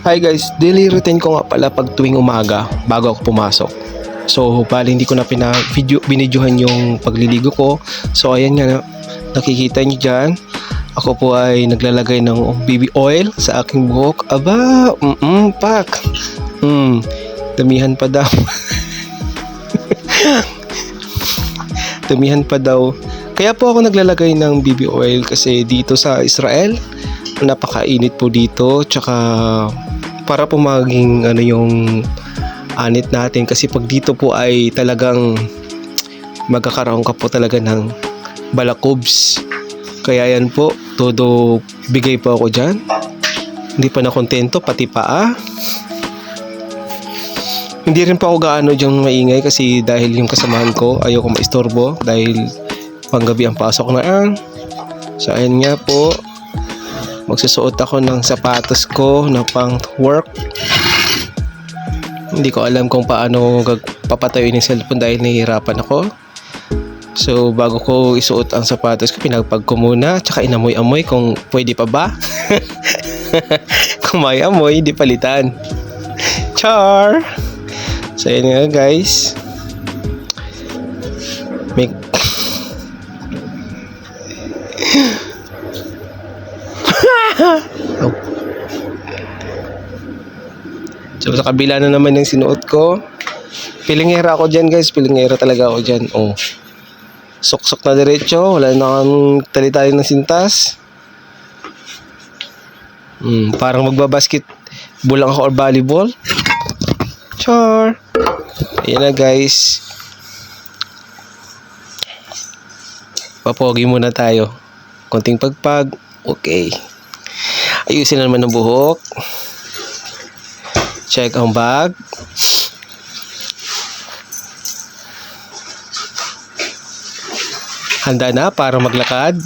Hi guys, daily routine ko nga pala pag tuwing umaga bago ako pumasok. So, bali hindi ko na binidyohan yung pagliligo ko. So, ayan nga, nakikita nyo dyan. Ako po ay naglalagay ng baby oil sa aking buhok. Aba, pak. Damihan pa daw. Damihan pa daw. Kaya po ako naglalagay ng baby oil kasi dito sa Israel, napakainit po dito. Tsaka para po maging yung anit natin kasi pag dito po ay talagang magkakaroon ka po talaga ng balakubs. Kaya yan po, todo bigay po ako dyan. Hindi pa nakontento, pati paa. Hindi rin pa ako gaano dyang maingay kasi dahil yung kasamahan ko ayoko maistorbo dahil panggabi ang pasok na. So ayan nga po, magsusuot ako ng sapatos ko na pang work. Hindi ko alam kung paano papatayuin yung cellphone dahil nahihirapan ako. So bago ko isuot ang sapatos ko, pinagpag ko muna, tsaka inamoy-amoy kung pwede pa ba. Kung may amoy, di palitan. Char! So yun nga guys. So sa kabila na naman yung sinuot ko. Pilingera ako dyan guys. Pilingera talaga ako dyan. Sok-sok na diretso. Wala na kang tali-tali ng sintas. Parang magbabasket bulang ako or volleyball. Char! Ayan na guys. Papogi muna tayo. Konting pagpag. Okay. Ayusin na naman ang buhok. Check ang bag. Handa na para maglakad.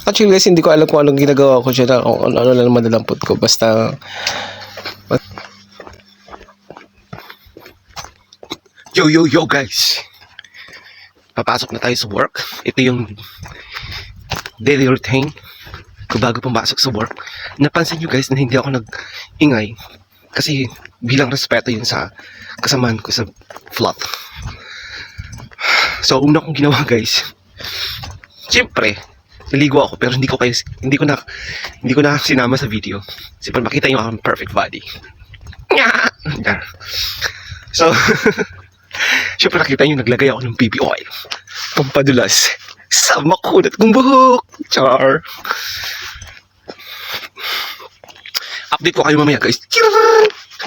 Actually guys, hindi ko alam kung anong ginagawa ko siya, kung ano lang madalampot ko. Basta Yo guys, papasok na tayo sa work. Ito yung daily routine ko bago pumasok sa work. Napansin nyo guys na hindi ako nag-ingay kasi bilang respeto yun sa kasamaan ko sa flat. So una kong ginawa guys, siyempre naligo ako pero hindi ko na sinama sa video kasi para makita yung aking perfect body. So siyempre nakita nyo naglagay ako ng baby oil pampadulas sa makunat kong buhok. Char! Update ko kayo mamaya guys.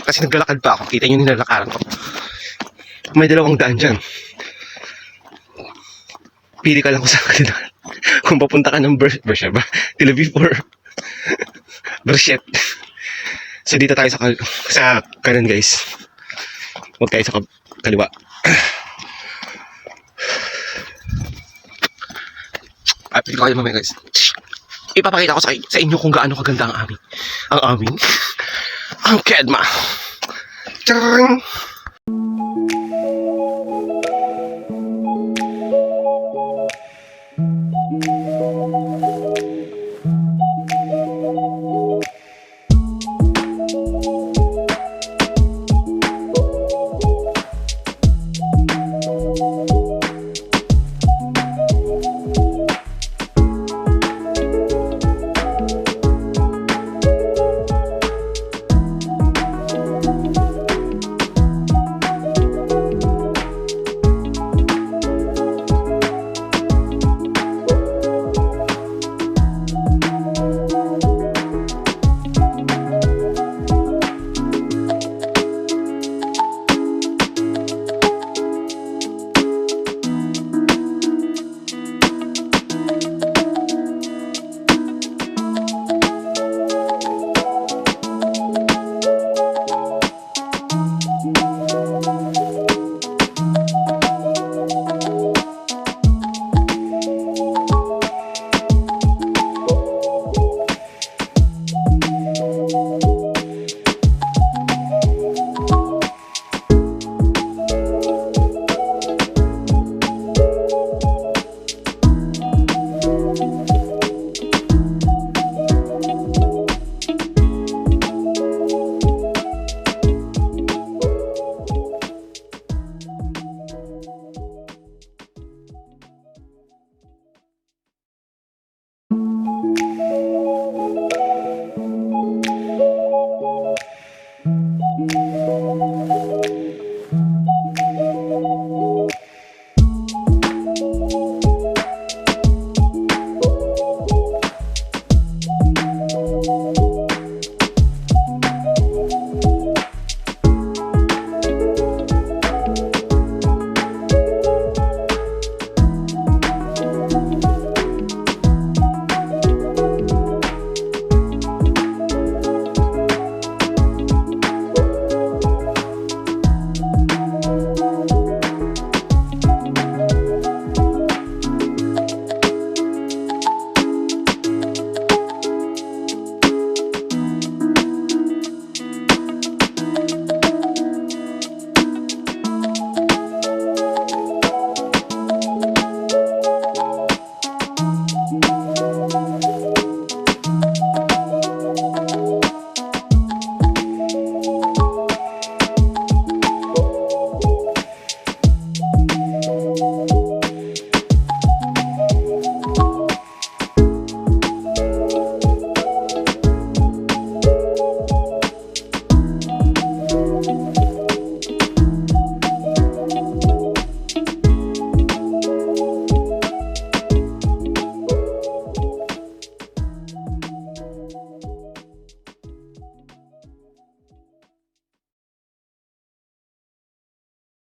Kasi naglalakad pa ako. Kita nyo nilalakaran ko. May 200 dyan. Pili ka lang ko sa kanila. Kung papunta ka ng Bersia ba? Tel Aviv or Bersiet. So dito tayo sa kanan guys. Huwag tayo sa kaliwa. Update ko kayo mamaya guys. Ipapakita ko sa inyo kung gaano kaganda ang Kedma. Tcharing!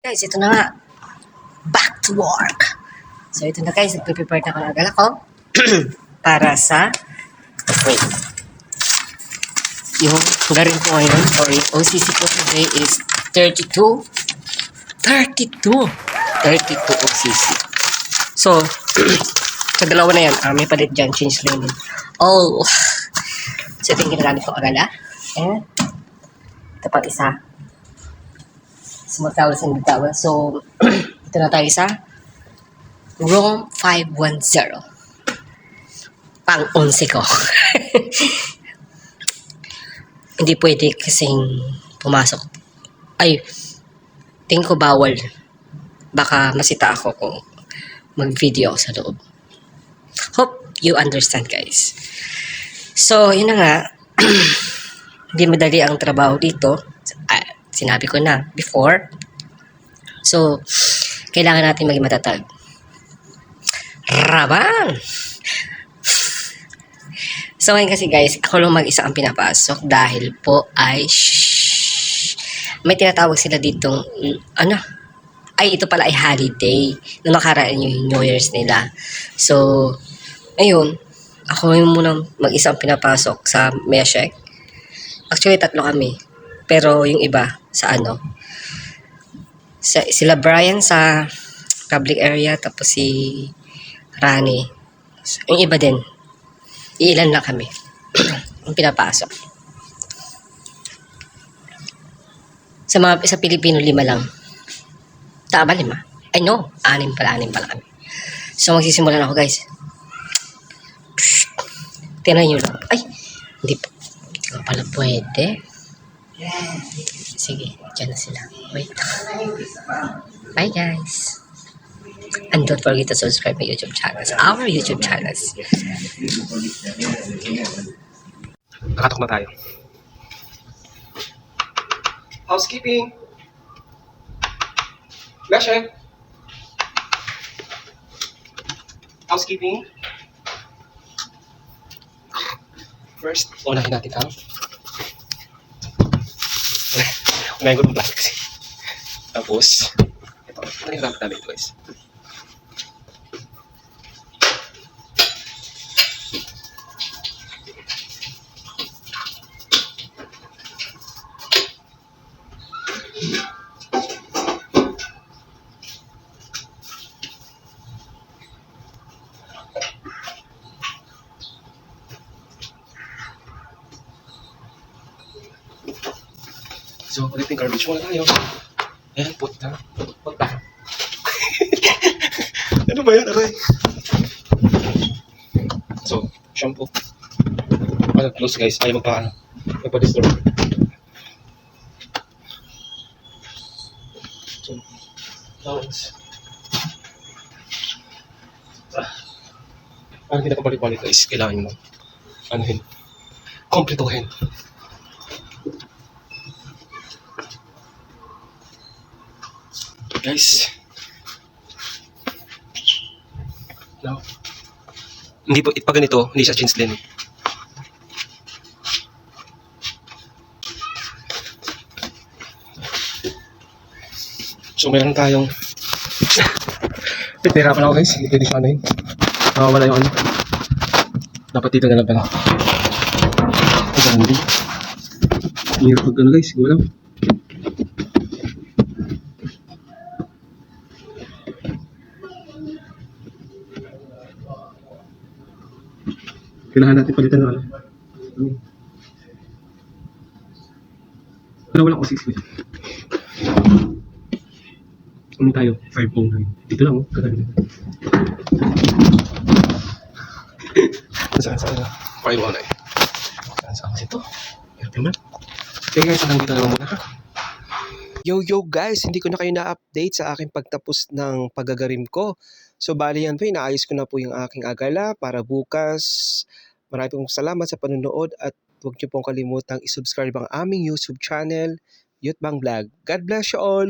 Guys, ito na nga. Back to work. So, ito na guys. Nagpe-prepare na ako ng agala ko. Para sa... Wait. Yung garin ko ngayon or yung OCC ko today is 32. 32 OCC. So, sa dalawa na yan, may palit dyan. Change lane. Oh. So, ito yung ginagamit ko agala. And, ito pa isa. Smooth towels and big towels. So, ito na tayo sa room 510. Pang 11 ko. Hindi pwede kasing pumasok. Ay, tingin ko bawal. Baka masita ako kung mag-video sa loob. Hope you understand, guys. So, yun na nga. Hindi madali ang trabaho dito. Sinabi ko na before. So, kailangan natin maging matatag. Rabang! So, ngayon kasi guys, ako lang mag-isa ang pinapasok dahil po ay may tinatawag sila ditong, ito pala ay holiday. Nung nakaraan yung New Year's nila. So, ayun, ako yung muna mag-isa ang pinapasok sa Meshek. Actually, 3 kami. Pero yung iba, sila Brian sa public area, tapos si Rani. Yung iba din, iilan lang kami yung pinapasok. Sa Pilipino, 5 lang. Tama, 5? I know, 6 pala kami. So, magsisimula na ako, guys. Tinan nyo lang. Ay, hindi ko pala pwede. Sige, dyan na sila. Wait. Bye, guys. And don't forget to subscribe my YouTube channels. Our YouTube channels. Nakatok na tayo. Housekeeping. Lasha. Housekeeping. First, unahin natin ang unahin ko ng plastic kasi. Tapos, ito yung gamit namin ito, guys. So, ulit yung garbage muna tayo. Ayan, puta. Ano ba yun, aray? So, shampoo. Close guys, ayaw magpa-disturb. So, towels. Parang pinakabalik-balik guys, kailangan nyo lang kompletohin. Guys, no. Hindi po, pag ganito, hindi siya jeans din. So, meron tayong pitirapan ako guys, hindi pwede siya yun. Nakawala yung dapat dito na lang pala. Hindi. Hirap pag guys, wala. Kailangan natin palitan ng pero wala ko 6 feet. Tayo? 509. Dito lang kadali. Saan? 519. Saan kasi ito? Ito man. Okay guys, hanggang dito lang muna ha. Yo guys, hindi ko na kayo na-update sa aking pagtapos ng paggagarim ko. So bali yan po, inaayos ko na po yung aking agala para bukas. Maraming salamat sa panonood at huwag niyo pong kalimutang isubscribe ang aming YouTube channel, Youth Bang Vlog. God bless you all!